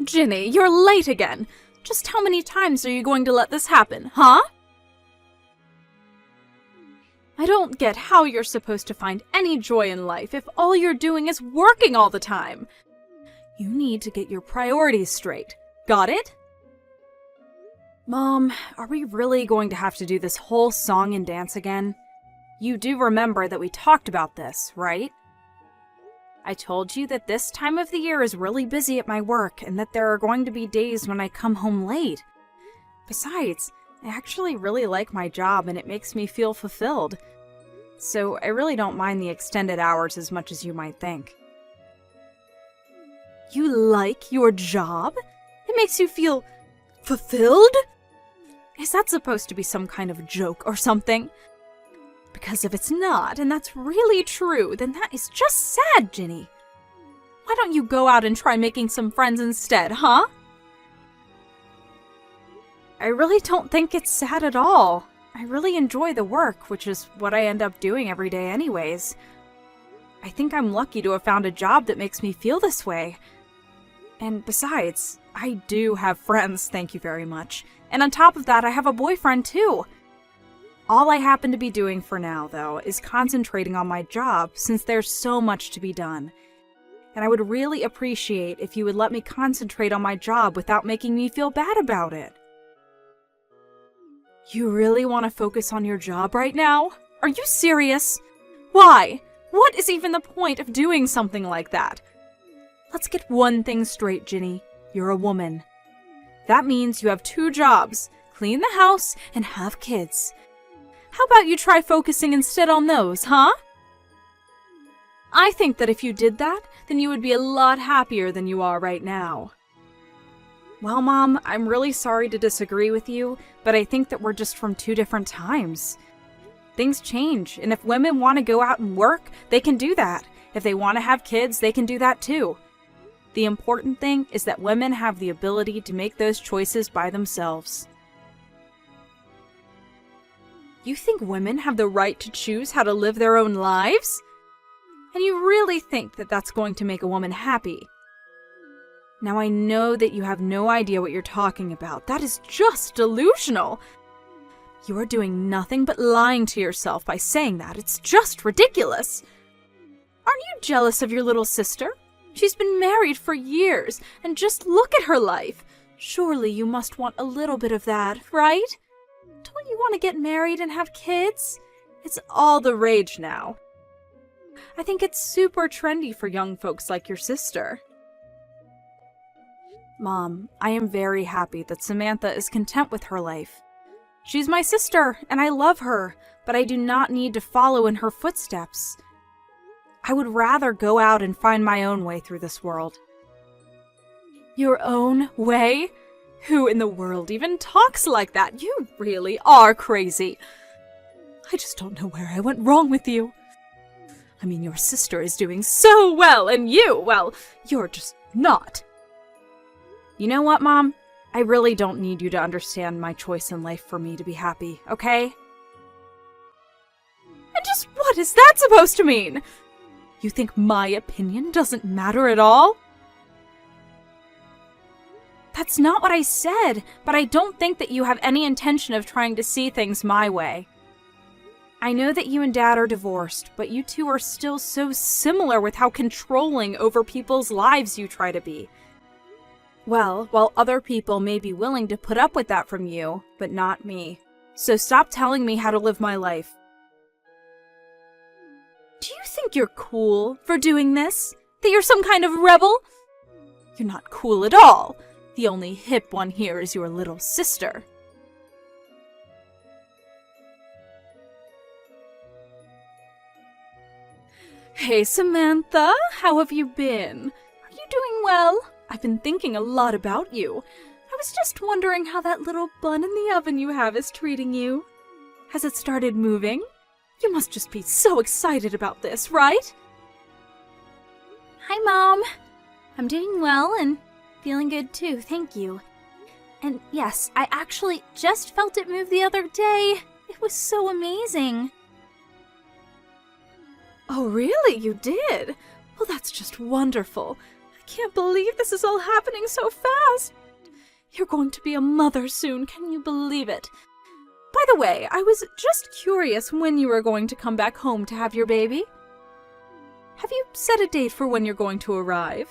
Ginny, you're late again. Just how many times are you going to let this happen, huh? I don't get how you're supposed to find any joy in life if all you're doing is working all the time. You need to get your priorities straight. Got it? Mom, are we really going to have to do this whole song and dance again? You do remember that we talked about this, right? I told you that this time of the year is really busy at my work and that there are going to be days when I come home late. Besides, I actually really like my job and it makes me feel fulfilled. So I really don't mind the extended hours as much as you might think. You like your job? It makes you feel fulfilled? Is that supposed to be some kind of joke or something? Because if it's not, and that's really true, then that is just sad, Ginny. Why don't you go out and try making some friends instead, huh? I really don't think it's sad at all. I really enjoy the work, which is what I end up doing every day anyways. I think I'm lucky to have found a job that makes me feel this way. And besides, I do have friends, thank you very much. And on top of that, I have a boyfriend too. All I happen to be doing for now, though, is concentrating on my job since there's so much to be done. And I would really appreciate if you would let me concentrate on my job without making me feel bad about it. You really want to focus on your job right now? Are you serious? Why? What is even the point of doing something like that? Let's get one thing straight, Ginny. You're a woman. That means you have 2 jobs, clean the house and have kids. How about you try focusing instead on those, huh? I think that if you did that, then you would be a lot happier than you are right now. Well, Mom, I'm really sorry to disagree with you, but I think that we're just from 2 different times. Things change, and if women want to go out and work, they can do that. If they want to have kids, they can do that too. The important thing is that women have the ability to make those choices by themselves. You think women have the right to choose how to live their own lives? And you really think that that's going to make a woman happy? Now I know that you have no idea what you're talking about. That is just delusional. You are doing nothing but lying to yourself by saying that. It's just ridiculous. Aren't you jealous of your little sister? She's been married for years, and just look at her life. Surely you must want a little bit of that, right? Don't you want to get married and have kids? It's all the rage now. I think it's super trendy for young folks like your sister. Mom, I am very happy that Samantha is content with her life. She's my sister, and I love her, but I do not need to follow in her footsteps. I would rather go out and find my own way through this world. Your own way? Who in the world even talks like that? You really are crazy. I just don't know where I went wrong with you. I mean, your sister is doing so well, and you, well, you're just not. You know what, Mom? I really don't need you to understand my choice in life for me to be happy, okay? And just what is that supposed to mean? You think my opinion doesn't matter at all? That's not what I said, but I don't think that you have any intention of trying to see things my way. I know that you and Dad are divorced, but you two are still so similar with how controlling over people's lives you try to be. Well, while other people may be willing to put up with that from you, but not me. So stop telling me how to live my life. Do you think you're cool for doing this? That you're some kind of rebel? You're not cool at all. The only hip one here is your little sister. Hey, Samantha, how have you been? Are you doing well? I've been thinking a lot about you. I was just wondering how that little bun in the oven you have is treating you. Has it started moving? You must just be so excited about this, right? Hi, Mom. I'm doing well and feeling good too, thank you. And yes, I actually just felt it move the other day. It was so amazing. Oh, really? You did? Well, that's just wonderful. I can't believe this is all happening so fast. You're going to be a mother soon, can you believe it? By the way, I was just curious when you were going to come back home to have your baby. Have you set a date for when you're going to arrive?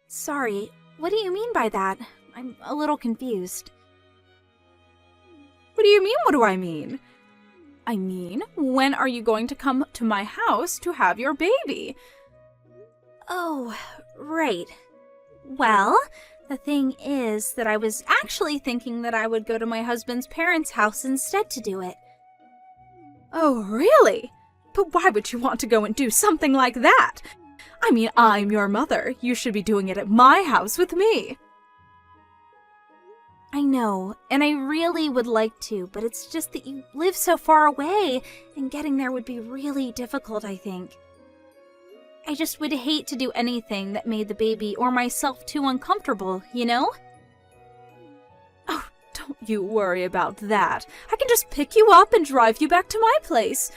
Sorry, what do you mean by that? I'm a little confused. What do you mean, what do I mean? I mean, when are you going to come to my house to have your baby? Oh, right. Well, the thing is that I was actually thinking that I would go to my husband's parents' house instead to do it. Oh, really? But why would you want to go and do something like that? I mean, I'm your mother. You should be doing it at my house with me. I know, and I really would like to, but it's just that you live so far away, and getting there would be really difficult, I think. I just would hate to do anything that made the baby or myself too uncomfortable, you know? Oh, don't you worry about that. I can just pick you up and drive you back to my place.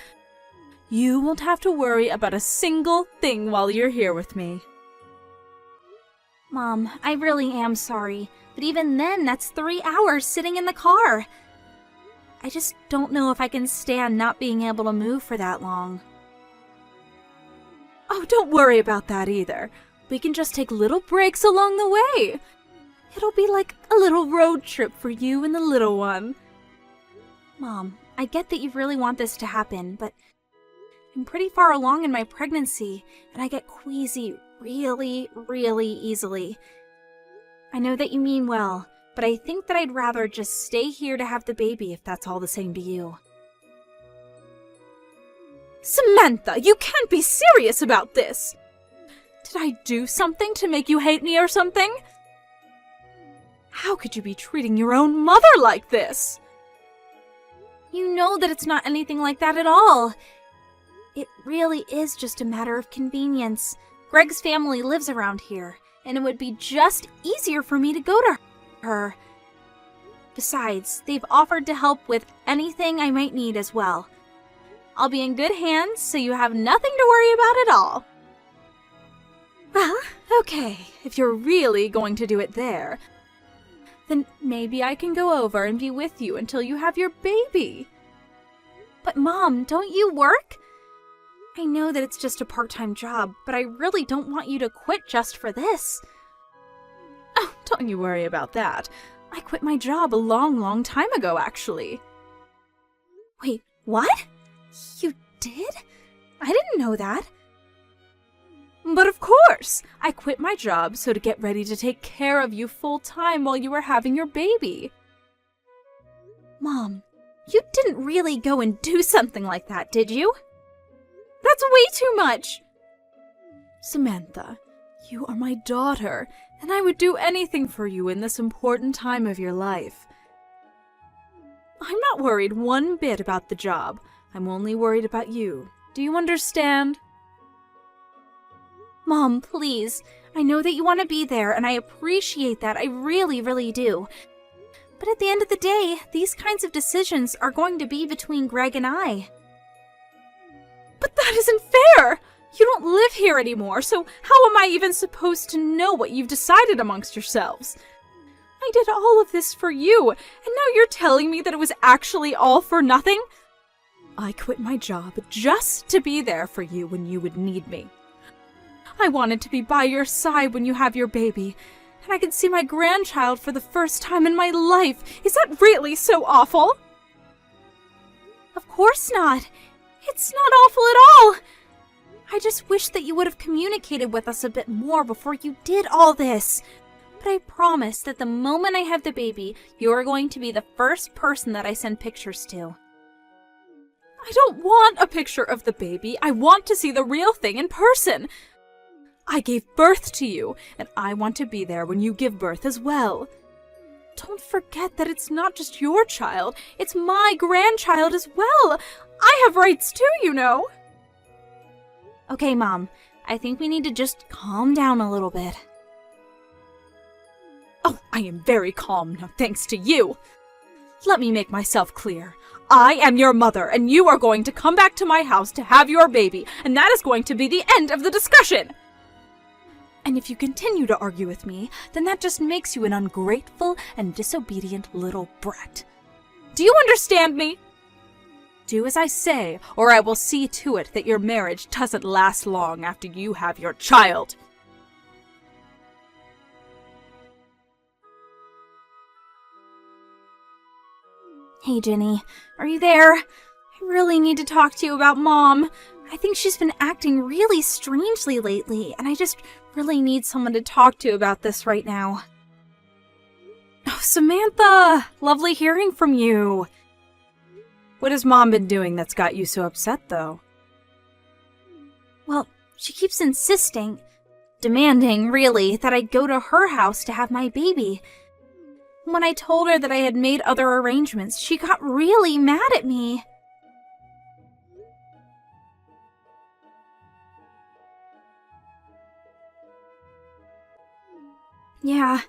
You won't have to worry about a single thing while you're here with me. Mom, I really am sorry, but even then, that's 3 hours sitting in the car. I just don't know if I can stand not being able to move for that long. Oh, don't worry about that either. We can just take little breaks along the way. It'll be like a little road trip for you and the little one. Mom, I get that you really want this to happen, but I'm pretty far along in my pregnancy, and I get queasy really, really easily. I know that you mean well, but I think that I'd rather just stay here to have the baby if that's all the same to you. Samantha, you can't be serious about this! Did I do something to make you hate me or something? How could you be treating your own mother like this? You know that it's not anything like that at all. It really is just a matter of convenience. Greg's family lives around here, and it would be just easier for me to go to her. Besides, they've offered to help with anything I might need as well. I'll be in good hands, so you have nothing to worry about at all. Well, okay, if you're really going to do it there, then maybe I can go over and be with you until you have your baby. But Mom, don't you work? I know that it's just a part-time job, but I really don't want you to quit just for this. Oh, don't you worry about that. I quit my job a long time ago, actually. Wait, what? You did? I didn't know that. But of course! I quit my job so to get ready to take care of you full-time while you were having your baby. Mom, you didn't really go and do something like that, did you? That's way too much! Samantha, you are my daughter, and I would do anything for you in this important time of your life. I'm not worried one bit about the job. I'm only worried about you. Do you understand? Mom, please. I know that you want to be there, and I appreciate that. I really, really do. But at the end of the day, these kinds of decisions are going to be between Greg and I. But that isn't fair! You don't live here anymore, so how am I even supposed to know what you've decided amongst yourselves? I did all of this for you, and now you're telling me that it was actually all for nothing? I quit my job just to be there for you when you would need me. I wanted to be by your side when you have your baby, and I could see my grandchild for the first time in my life. Is that really so awful? Of course not. It's not awful at all. I just wish that you would have communicated with us a bit more before you did all this. But I promise that the moment I have the baby, you are going to be the first person that I send pictures to. I don't want a picture of the baby. I want to see the real thing in person. I gave birth to you, and I want to be there when you give birth as well. Don't forget that it's not just your child, it's my grandchild as well. I have rights too, you know. Okay, Mom, I think we need to just calm down a little bit. Oh, I am very calm now, thanks to you. Let me make myself clear. I am your mother, and you are going to come back to my house to have your baby, and that is going to be the end of the discussion. And if you continue to argue with me, then that just makes you an ungrateful and disobedient little brat. Do you understand me? Do as I say, or I will see to it that your marriage doesn't last long after you have your child. Hey, Ginny, are you there? I really need to talk to you about Mom. I think she's been acting really strangely lately, and I just really need someone to talk to about this right now. Oh, Samantha! Lovely hearing from you. What has Mom been doing that's got you so upset, though? Well, she keeps insisting, demanding, really, that I go to her house to have my baby. When I told her that I had made other arrangements, she got really mad at me. Yeah,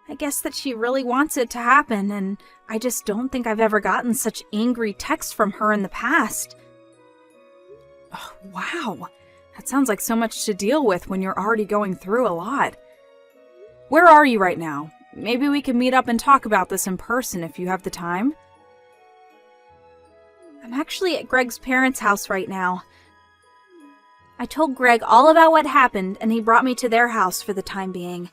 I guess that she really wants it to happen, and I just don't think I've ever gotten such angry texts from her in the past. Oh, wow. That sounds like so much to deal with when you're already going through a lot. Where are you right now? Maybe we can meet up and talk about this in person if you have the time. I'm actually at Greg's parents' house right now. I told Greg all about what happened, and he brought me to their house for the time being.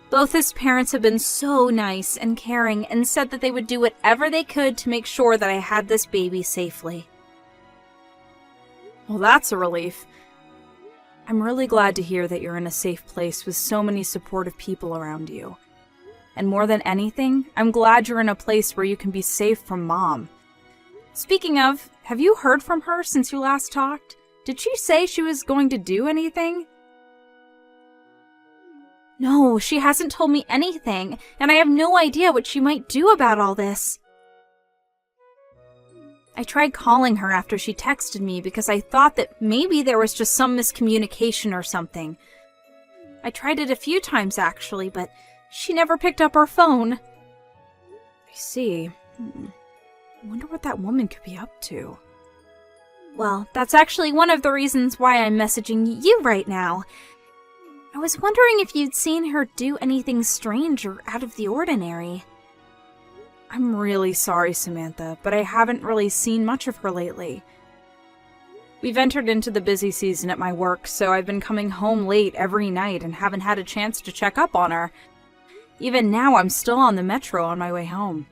Both his parents have been so nice and caring and said that they would do whatever they could to make sure that I had this baby safely. Well, that's a relief. I'm really glad to hear that you're in a safe place with so many supportive people around you. And more than anything, I'm glad you're in a place where you can be safe from Mom. Speaking of, have you heard from her since you last talked? Did she say she was going to do anything? No, she hasn't told me anything, and I have no idea what she might do about all this. I tried calling her after she texted me because I thought that maybe there was just some miscommunication or something. I tried it a few times actually, but she never picked up her phone. I see. I wonder what that woman could be up to. Well, that's actually one of the reasons why I'm messaging you right now. I was wondering if you'd seen her do anything strange or out of the ordinary. I'm really sorry, Samantha, but I haven't really seen much of her lately. We've entered into the busy season at my work, so I've been coming home late every night and haven't had a chance to check up on her. Even now, I'm still on the metro on my way home.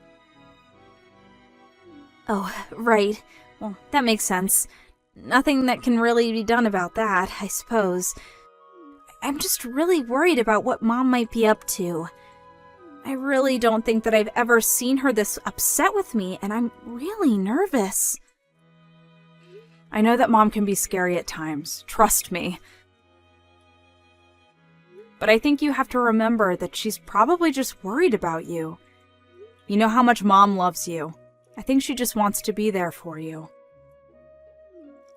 Oh, right. Well, that makes sense. Nothing that can really be done about that, I suppose. I'm just really worried about what Mom might be up to. I really don't think that I've ever seen her this upset with me, and I'm really nervous. I know that Mom can be scary at times, trust me. But I think you have to remember that she's probably just worried about you. You know how much Mom loves you. I think she just wants to be there for you.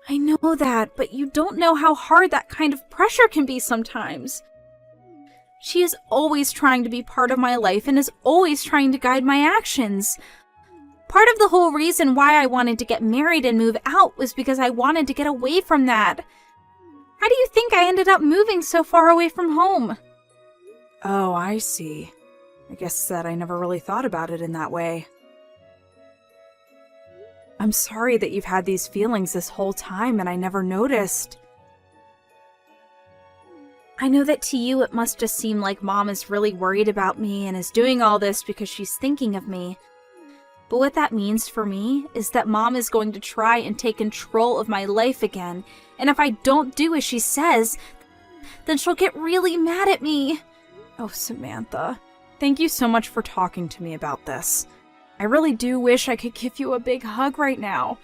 I know that, but you don't know how hard that kind of pressure can be sometimes. She is always trying to be part of my life and is always trying to guide my actions. Part of the whole reason why I wanted to get married and move out was because I wanted to get away from that. How do you think I ended up moving so far away from home? Oh, I see. I guess that I never really thought about it in that way. I'm sorry that you've had these feelings this whole time and I never noticed. I know that to you it must just seem like Mom is really worried about me and is doing all this because she's thinking of me. But what that means for me is that Mom is going to try and take control of my life again, and if I don't do as she says, then she'll get really mad at me. Oh, Samantha, thank you so much for talking to me about this. I really do wish I could give you a big hug right now.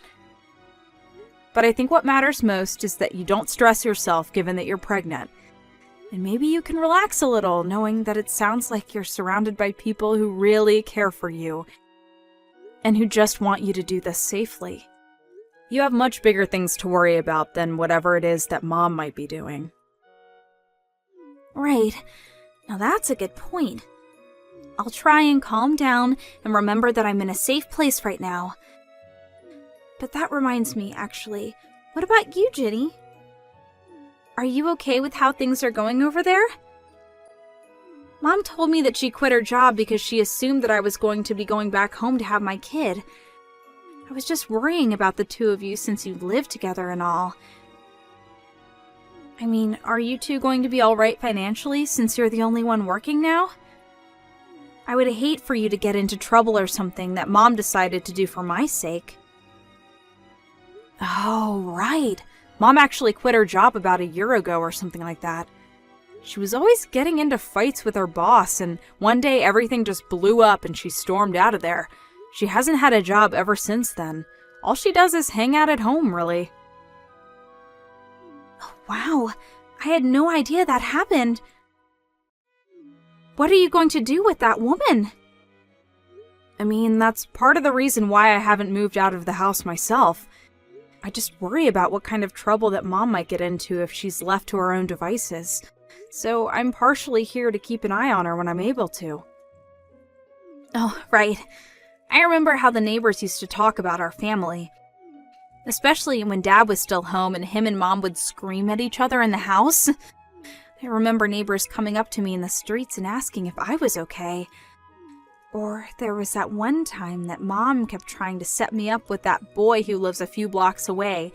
But I think what matters most is that you don't stress yourself given that you're pregnant. And maybe you can relax a little knowing that it sounds like you're surrounded by people who really care for you and who just want you to do this safely. You have much bigger things to worry about than whatever it is that Mom might be doing. Right. Now that's a good point. I'll try and calm down and remember that I'm in a safe place right now. But that reminds me, actually, what about you, Ginny? Are you okay with how things are going over there? Mom told me that she quit her job because she assumed that I was going to be going back home to have my kid. I was just worrying about the two of you since you live together and all. I mean, are you two going to be all right financially since you're the only one working now? I would hate for you to get into trouble or something that Mom decided to do for my sake. Oh, right. Mom actually quit her job about a year ago or something like that. She was always getting into fights with her boss, and one day everything just blew up and she stormed out of there. She hasn't had a job ever since then. All she does is hang out at home, really. Oh, wow, I had no idea that happened. What are you going to do with that woman? I mean, that's part of the reason why I haven't moved out of the house myself. I just worry about what kind of trouble that Mom might get into if she's left to her own devices. So I'm partially here to keep an eye on her when I'm able to. Oh, right. I remember how the neighbors used to talk about our family. Especially when Dad was still home and him and Mom would scream at each other in the house. I remember neighbors coming up to me in the streets and asking if I was okay. Or there was that one time that Mom kept trying to set me up with that boy who lives a few blocks away.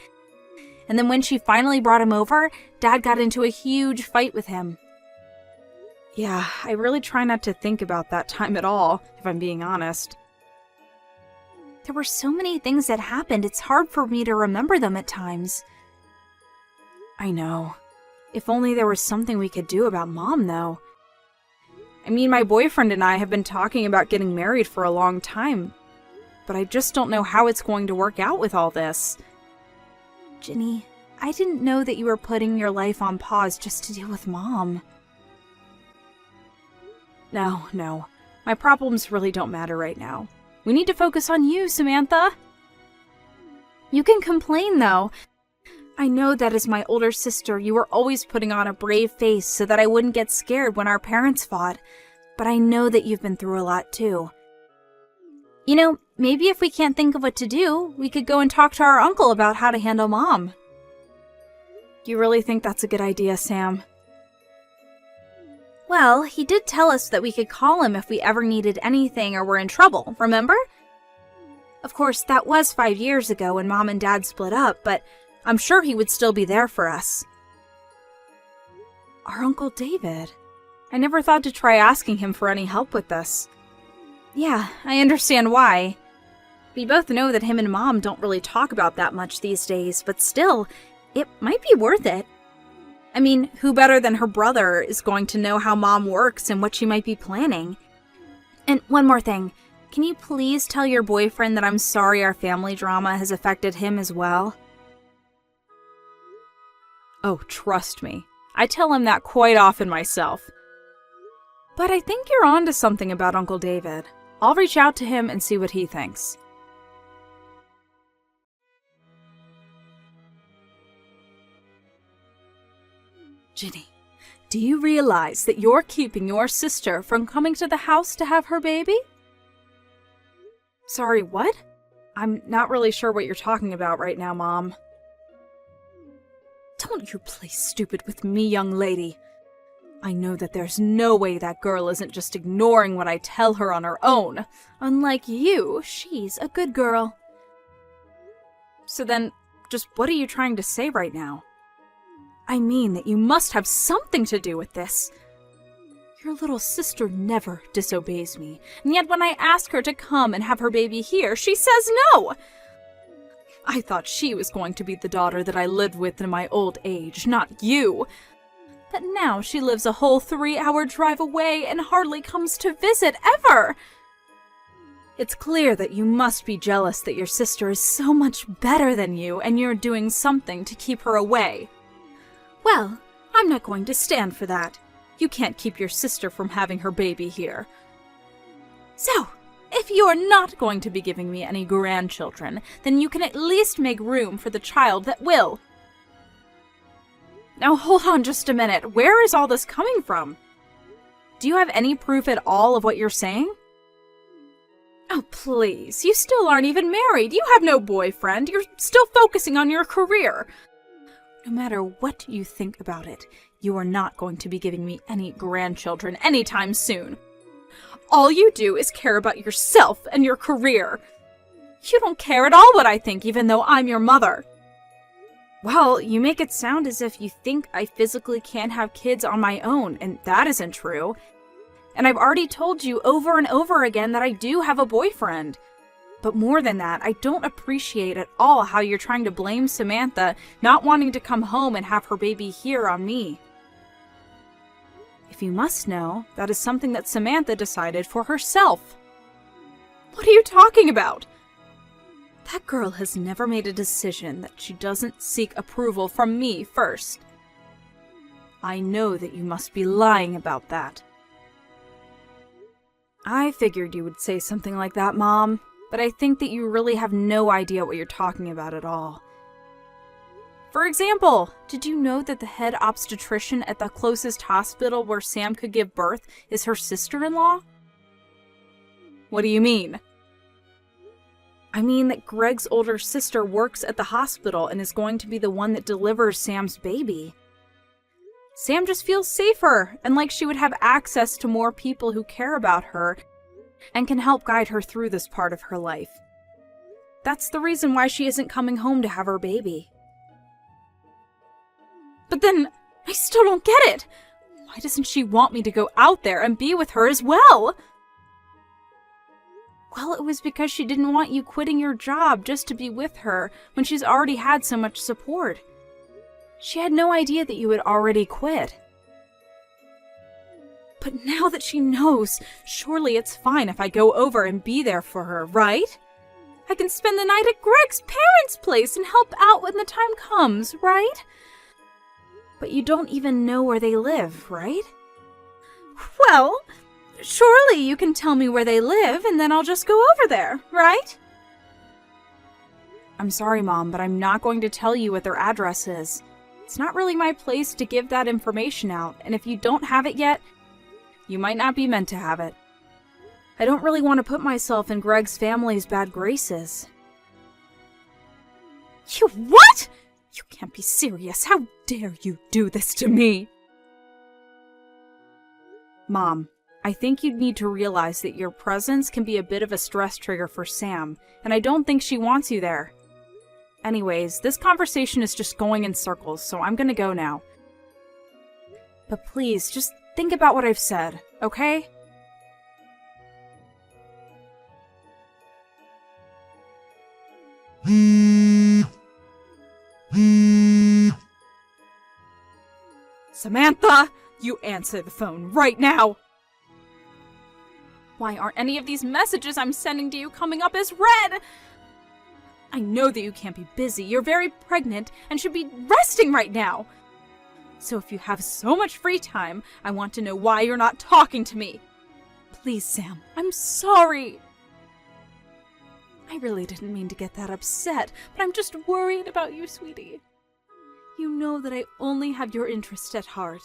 And then when she finally brought him over, Dad got into a huge fight with him. Yeah, I really try not to think about that time at all, if I'm being honest. There were so many things that happened, it's hard for me to remember them at times. I know. If only there was something we could do about Mom, though. I mean, my boyfriend and I have been talking about getting married for a long time, but I just don't know how it's going to work out with all this. Ginny, I didn't know that you were putting your life on pause just to deal with Mom. No. My problems really don't matter right now. We need to focus on you, Samantha. You can complain, though. I know that as my older sister, you were always putting on a brave face so that I wouldn't get scared when our parents fought. But I know that you've been through a lot, too. You know, maybe if we can't think of what to do, we could go and talk to our uncle about how to handle Mom. You really think that's a good idea, Sam? Well, he did tell us that we could call him if we ever needed anything or were in trouble, remember? Of course, that was 5 years ago when Mom and Dad split up, but I'm sure he would still be there for us. Our Uncle David. I never thought to try asking him for any help with this. Yeah, I understand why. We both know that him and Mom don't really talk about that much these days, but still, it might be worth it. I mean, who better than her brother is going to know how Mom works and what she might be planning? And one more thing. Can you please tell your boyfriend that I'm sorry our family drama has affected him as well? Oh, trust me. I tell him that quite often myself. But I think you're onto something about Uncle David. I'll reach out to him and see what he thinks. Ginny, do you realize that you're keeping your sister from coming to the house to have her baby? Sorry, what? I'm not really sure what you're talking about right now, Mom. Don't you play stupid with me, young lady. I know that there's no way that girl isn't just ignoring what I tell her on her own. Unlike you, she's a good girl. So then, just what are you trying to say right now? I mean that you must have something to do with this. Your little sister never disobeys me, and yet when I ask her to come and have her baby here, she says no! I thought she was going to be the daughter that I lived with in my old age, not you. But now she lives a whole 3-hour drive away and hardly comes to visit ever. It's clear that you must be jealous that your sister is so much better than you and you're doing something to keep her away. Well, I'm not going to stand for that. You can't keep your sister from having her baby here. So, if you're not going to be giving me any grandchildren, then you can at least make room for the child that will. Now hold on just a minute. Where is all this coming from? Do you have any proof at all of what you're saying? Oh, please. You still aren't even married. You have no boyfriend. You're still focusing on your career. No matter what you think about it, you are not going to be giving me any grandchildren anytime soon. All you do is care about yourself and your career. You don't care at all what I think, even though I'm your mother. Well, you make it sound as if you think I physically can't have kids on my own, and that isn't true. And I've already told you over and over again that I do have a boyfriend. But more than that, I don't appreciate at all how you're trying to blame Samantha not wanting to come home and have her baby here on me. If you must know, that is something that Samantha decided for herself. What are you talking about? That girl has never made a decision that she doesn't seek approval from me first. I know that you must be lying about that. I figured you would say something like that, Mom, but I think that you really have no idea what you're talking about at all. For example, did you know that the head obstetrician at the closest hospital where Sam could give birth is her sister-in-law? What do you mean? I mean that Greg's older sister works at the hospital and is going to be the one that delivers Sam's baby. Sam just feels safer and like she would have access to more people who care about her and can help guide her through this part of her life. That's the reason why she isn't coming home to have her baby. But then, I still don't get it. Why doesn't she want me to go out there and be with her as well? Well, it was because she didn't want you quitting your job just to be with her when she's already had so much support. She had no idea that you had already quit. But now that she knows, surely it's fine if I go over and be there for her, right? I can spend the night at Greg's parents' place and help out when the time comes, right? But you don't even know where they live, right? Well, surely you can tell me where they live and then I'll just go over there, right? I'm sorry, Mom, but I'm not going to tell you what their address is. It's not really my place to give that information out, and if you don't have it yet, you might not be meant to have it. I don't really want to put myself in Greg's family's bad graces. You what? You can't be serious. How dare you do this to me? Mom, I think you'd need to realize that your presence can be a bit of a stress trigger for Sam, and I don't think she wants you there. Anyways, this conversation is just going in circles, so I'm gonna go now. But please, just think about what I've said, okay? Samantha, you answer the phone right now! Why aren't any of these messages I'm sending to you coming up as read? I know that you can't be busy. You're very pregnant and should be resting right now. So if you have so much free time, I want to know why you're not talking to me. Please, Sam, I'm sorry. I really didn't mean to get that upset, but I'm just worried about you, sweetie. You know that I only have your interest at heart.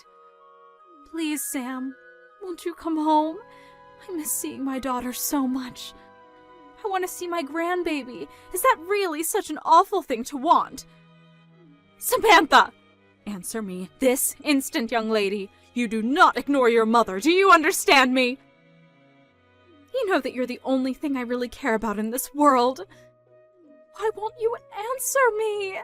Please, Sam, won't you come home? I miss seeing my daughter so much. I want to see my grandbaby. Is that really such an awful thing to want? Samantha! Answer me this instant, young lady. You do not ignore your mother. Do you understand me? You know that you're the only thing I really care about in this world. Why won't you answer me?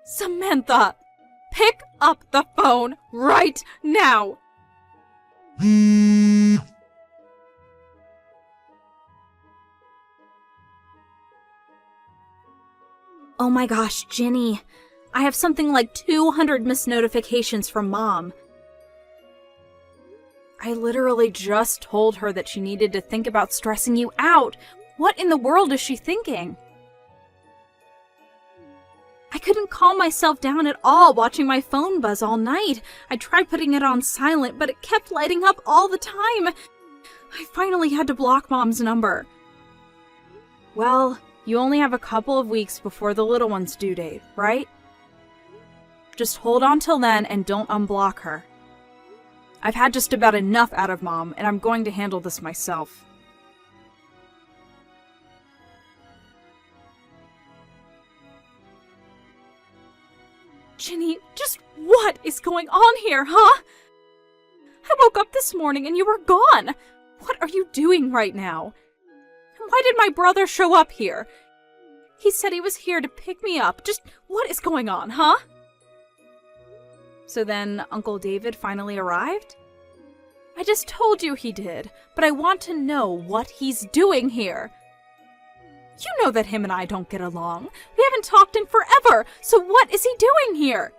Samantha! Pick up the phone right now! Oh my gosh, Ginny. I have something like 200 missed notifications from Mom. I literally just told her that she needed to think about stressing you out. What in the world is she thinking? I couldn't calm myself down at all watching my phone buzz all night. I tried putting it on silent, but it kept lighting up all the time. I finally had to block Mom's number. Well, you only have a couple of weeks before the little one's due date, right? Just hold on till then and don't unblock her. I've had just about enough out of Mom, and I'm going to handle this myself. Ginny, just what is going on here, huh? I woke up this morning and you were gone. What are you doing right now? And why did my brother show up here? He said he was here to pick me up. Just what is going on, huh? So then Uncle David finally arrived? I just told you he did, but I want to know what he's doing here. You know that him and I don't get along. We haven't talked in forever, so what is he doing here?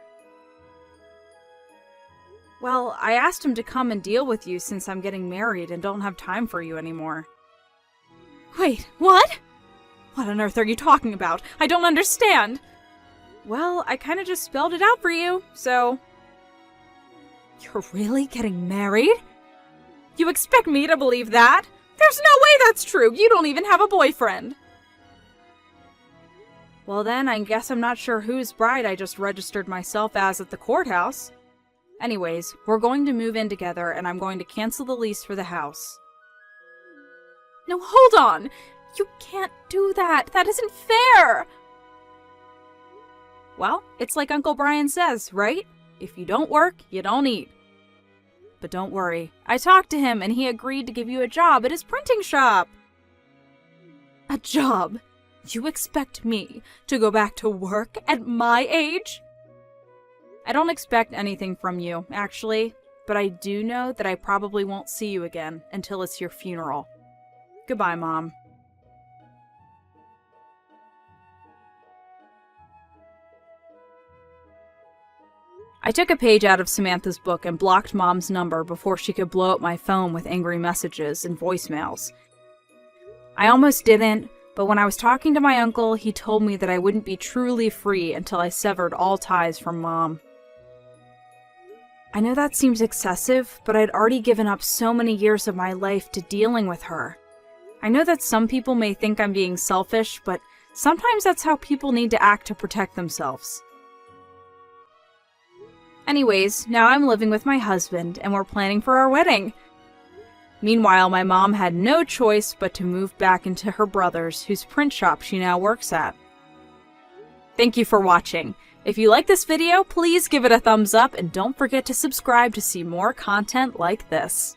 Well, I asked him to come and deal with you since I'm getting married and don't have time for you anymore. Wait, what? What on earth are you talking about? I don't understand. Well, I kind of just spelled it out for you, so... You're really getting married? You expect me to believe that? There's no way that's true. You don't even have a boyfriend. Well then, I guess I'm not sure whose bride I just registered myself as at the courthouse. Anyways, we're going to move in together and I'm going to cancel the lease for the house. No, hold on! You can't do that! That isn't fair! Well, it's like Uncle Brian says, right? If you don't work, you don't eat. But don't worry, I talked to him and he agreed to give you a job at his printing shop. A job? You expect me to go back to work at my age? I don't expect anything from you, actually, but I do know that I probably won't see you again until it's your funeral. Goodbye, Mom. I took a page out of Samantha's book and blocked Mom's number before she could blow up my phone with angry messages and voicemails. I almost didn't, but when I was talking to my uncle, he told me that I wouldn't be truly free until I severed all ties from Mom. I know that seems excessive, but I'd already given up so many years of my life to dealing with her. I know that some people may think I'm being selfish, but sometimes that's how people need to act to protect themselves. Anyways, now I'm living with my husband, and we're planning for our wedding. Meanwhile, my mom had no choice but to move back into her brother's, whose print shop she now works at. Thank you for watching. If you like this video, please give it a thumbs up and don't forget to subscribe to see more content like this.